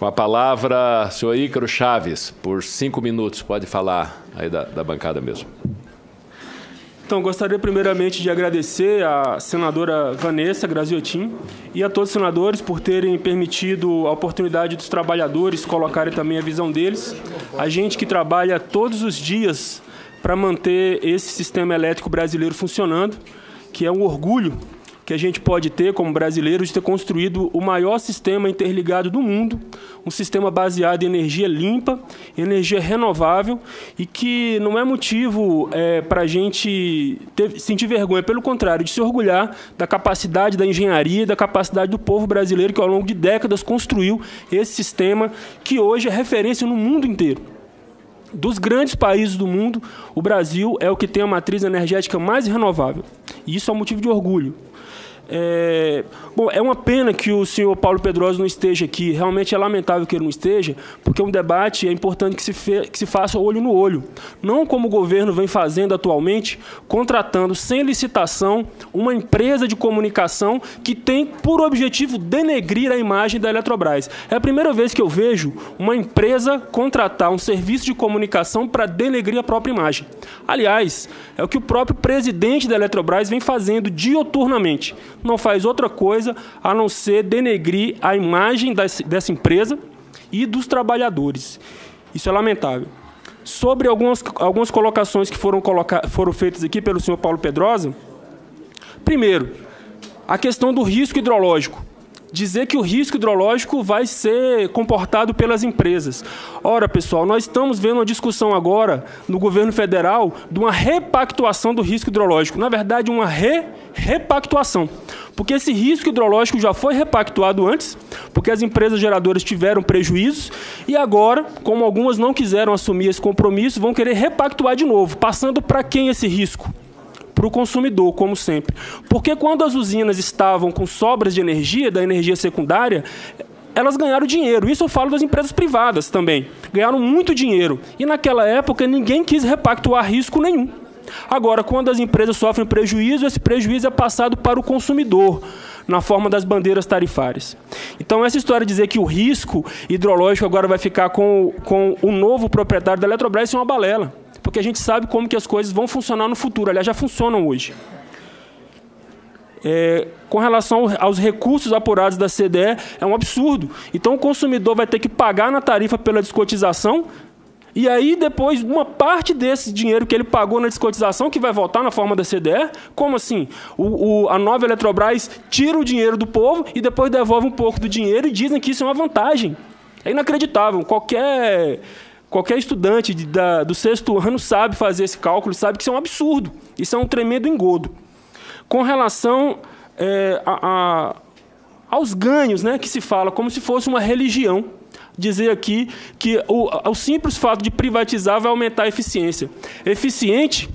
Com a palavra, senhor Ícaro Chaves, por 5 minutos. Pode falar aí da bancada mesmo. Então, gostaria primeiramente de agradecer à senadora Vanessa Graziotin e a todos os senadores por terem permitido a oportunidade dos trabalhadores colocarem também a visão deles. A gente que trabalha todos os dias para manter esse sistema elétrico brasileiro funcionando, que é um orgulho que a gente pode ter como brasileiro de ter construído o maior sistema interligado do mundo, um sistema baseado em energia limpa, energia renovável, e que não é motivo para a gente sentir vergonha, pelo contrário, de se orgulhar da capacidade da engenharia e da capacidade do povo brasileiro que ao longo de décadas construiu esse sistema que hoje é referência no mundo inteiro. Dos grandes países do mundo, o Brasil é o que tem a matriz energética mais renovável. E isso é um motivo de orgulho. Bom, é uma pena que o senhor Paulo Pedrosa não esteja aqui. Realmente é lamentável que ele não esteja, porque um debate é importante que se faça olho no olho. Não como o governo vem fazendo atualmente, contratando sem licitação uma empresa de comunicação que tem por objetivo denegrir a imagem da Eletrobras. É a primeira vez que eu vejo uma empresa contratar um serviço de comunicação para denegrir a própria imagem. Aliás, é o que o próprio presidente da Eletrobras vem fazendo dioturnamente. Não faz outra coisa a não ser denegrir a imagem dessa empresa e dos trabalhadores. Isso é lamentável. Sobre algumas colocações que foram feitas aqui pelo senhor Paulo Pedrosa, primeiro, a questão do risco hidrológico. Dizer que o risco hidrológico vai ser comportado pelas empresas. Ora, pessoal, nós estamos vendo uma discussão agora no governo federal de uma repactuação do risco hidrológico. Na verdade, uma repactuação. Porque esse risco hidrológico já foi repactuado antes, porque as empresas geradoras tiveram prejuízos, e agora, como algumas não quiseram assumir esse compromisso, vão querer repactuar de novo. Passando para quem esse risco? Para o consumidor, como sempre. Porque quando as usinas estavam com sobras de energia, da energia secundária, elas ganharam dinheiro. Isso eu falo das empresas privadas também. Ganharam muito dinheiro. E naquela época ninguém quis repactuar risco nenhum. Agora, quando as empresas sofrem prejuízo, esse prejuízo é passado para o consumidor, na forma das bandeiras tarifárias. Então, essa história de dizer que o risco hidrológico agora vai ficar com o novo proprietário da Eletrobras, isso é uma balela. Porque a gente sabe como que as coisas vão funcionar no futuro. Aliás, já funcionam hoje. Com relação aos recursos apurados da CDE, é um absurdo. Então, o consumidor vai ter que pagar na tarifa pela descotização, e aí, depois, uma parte desse dinheiro que ele pagou na descotização, que vai voltar na forma da CDE, como assim? A nova Eletrobras tira o dinheiro do povo e depois devolve um pouco do dinheiro e dizem que isso é uma vantagem. É inacreditável. Qualquer estudante do 6º ano sabe fazer esse cálculo, sabe que isso é um absurdo. Isso é um tremendo engodo. Com relação aos ganhos, né, que se fala como se fosse uma religião, dizer aqui que o simples fato de privatizar vai aumentar a eficiência. Eficiente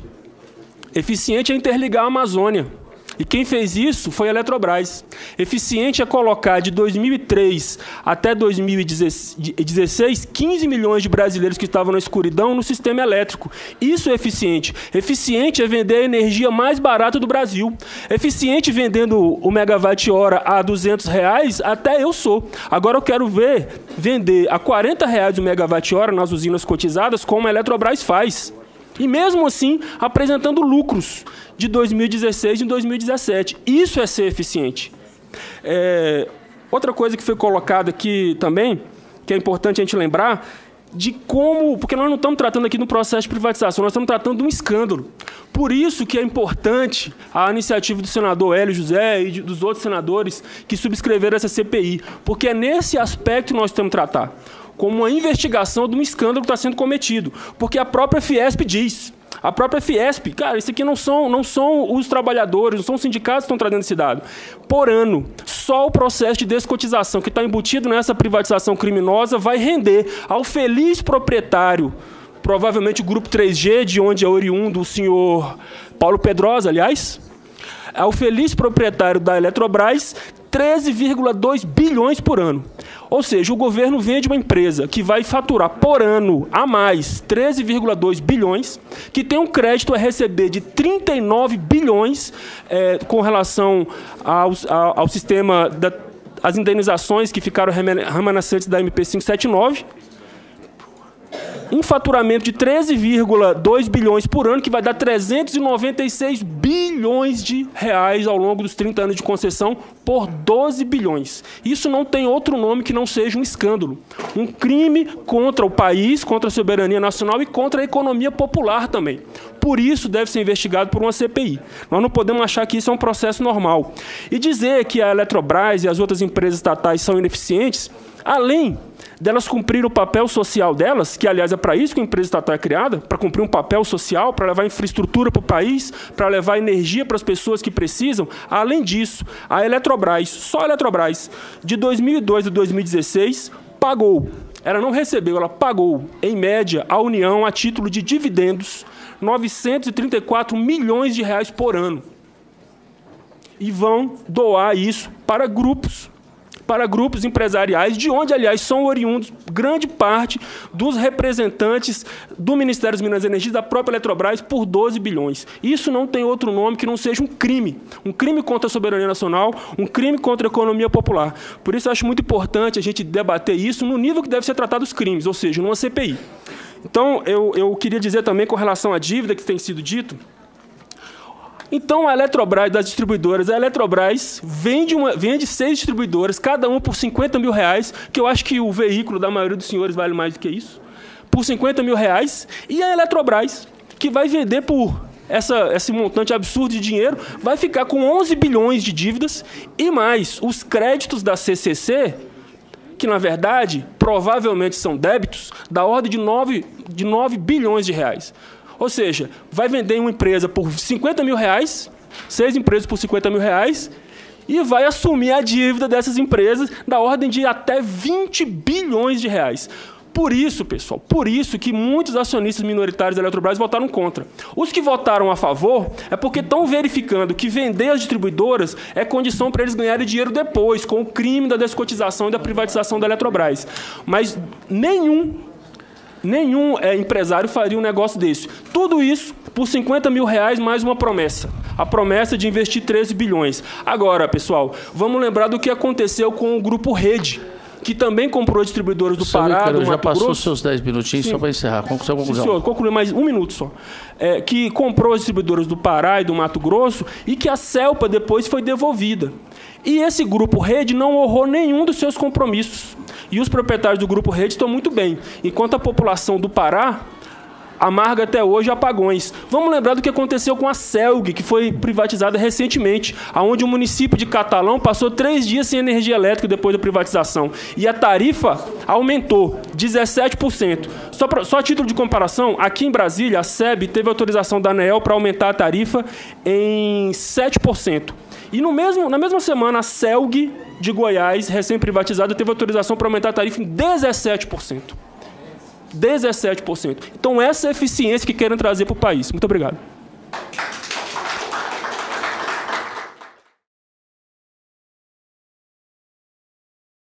é interligar a Amazônia. E quem fez isso foi a Eletrobras. Eficiente é colocar de 2003 até 2016, 15 milhões de brasileiros que estavam na escuridão no sistema elétrico. Isso é eficiente. Eficiente é vender a energia mais barata do Brasil. Eficiente vendendo o megawatt-hora a R$200, até eu sou. Agora eu quero ver vender a R$40 o megawatt-hora nas usinas cotizadas, como a Eletrobras faz. E mesmo assim, apresentando lucros de 2016 e 2017. Isso é ser eficiente. Outra coisa que foi colocada aqui também, que é importante a gente lembrar, de como... Porque nós não estamos tratando aqui no processo de privatização, nós estamos tratando de um escândalo. Por isso que é importante a iniciativa do senador Hélio José e dos outros senadores que subscreveram essa CPI, porque é nesse aspecto que nós temos que tratar, como uma investigação de um escândalo que está sendo cometido. Porque a própria Fiesp diz, a própria Fiesp, cara, isso aqui não são os trabalhadores, não são os sindicatos que estão trazendo esse dado. Por ano, só o processo de descotização que está embutido nessa privatização criminosa vai render ao feliz proprietário, provavelmente o Grupo 3G, de onde é oriundo o senhor Paulo Pedrosa, aliás, ao feliz proprietário da Eletrobras, 13,2 bilhões por ano. Ou seja, o governo vende uma empresa que vai faturar por ano a mais 13,2 bilhões, que tem um crédito a receber de 39 bilhões com relação ao sistema as indenizações que ficaram remanescentes da MP 579, um faturamento de 13,2 bilhões por ano, que vai dar 396 bilhões de reais ao longo dos 30 anos de concessão, por 12 bilhões. Isso não tem outro nome que não seja um escândalo. Um crime contra o país, contra a soberania nacional e contra a economia popular também. Por isso deve ser investigado por uma CPI. Nós não podemos achar que isso é um processo normal. E dizer que a Eletrobras e as outras empresas estatais são ineficientes, além delas cumprir o papel social delas, que, aliás, é para isso que a empresa estatal é criada, para cumprir um papel social, para levar infraestrutura para o país, para levar energia para as pessoas que precisam. Além disso, a Eletrobras, só a Eletrobras, de 2002 a 2016, pagou. Ela não recebeu, ela pagou, em média, à União, a título de dividendos, 934 milhões de reais por ano. E vão doar isso para grupos empresariais, de onde, aliás, são oriundos grande parte dos representantes do Ministério das Minas e Energia, da própria Eletrobras, por 12 bilhões. Isso não tem outro nome que não seja um crime contra a soberania nacional, um crime contra a economia popular. Por isso, eu acho muito importante a gente debater isso no nível que deve ser tratado os crimes, ou seja, numa CPI. Então, eu queria dizer também, com relação à dívida que tem sido dito, então, a Eletrobras, das distribuidoras, a Eletrobras vende 6 distribuidoras, cada uma por 50 mil reais, que eu acho que o veículo da maioria dos senhores vale mais do que isso, por 50 mil reais, e a Eletrobras, que vai vender por esse montante absurdo de dinheiro, vai ficar com 11 bilhões de dívidas, e mais os créditos da CCC, que, na verdade, provavelmente são débitos, da ordem de 9 bilhões de reais. Ou seja, vai vender uma empresa por 50 mil reais, 6 empresas por 50 mil reais, e vai assumir a dívida dessas empresas da ordem de até 20 bilhões de reais. Por isso, pessoal, por isso que muitos acionistas minoritários da Eletrobras votaram contra. Os que votaram a favor é porque estão verificando que vender as distribuidoras é condição para eles ganharem dinheiro depois, com o crime da descotização e da privatização da Eletrobras. Mas nenhum empresário faria um negócio desse. Tudo isso por 50 mil reais mais uma promessa. A promessa de investir 13 bilhões. Agora, pessoal, vamos lembrar do que aconteceu com o Grupo Rede, que também comprou distribuidores do Pará, do Mato Grosso. Já passou seus 10 minutinhos. Sim. Só para encerrar. Conclusão. Sim, senhor, concluir mais um minuto só. Que comprou as distribuidoras do Pará e do Mato Grosso e que a CELPA depois foi devolvida. E esse Grupo Rede não honrou nenhum dos seus compromissos. E os proprietários do Grupo Rede estão muito bem, enquanto a população do Pará amarga até hoje apagões. Vamos lembrar do que aconteceu com a CELG, que foi privatizada recentemente, onde o município de Catalão passou 3 dias sem energia elétrica depois da privatização. E a tarifa aumentou 17%. Só a título de comparação, aqui em Brasília, a SEB teve autorização da ANEEL para aumentar a tarifa em 7%. E na mesma semana, a CELG de Goiás, recém-privatizada, teve autorização para aumentar a tarifa em 17%. 17%. Então, essa é a eficiência que querem trazer para o país. Muito obrigado.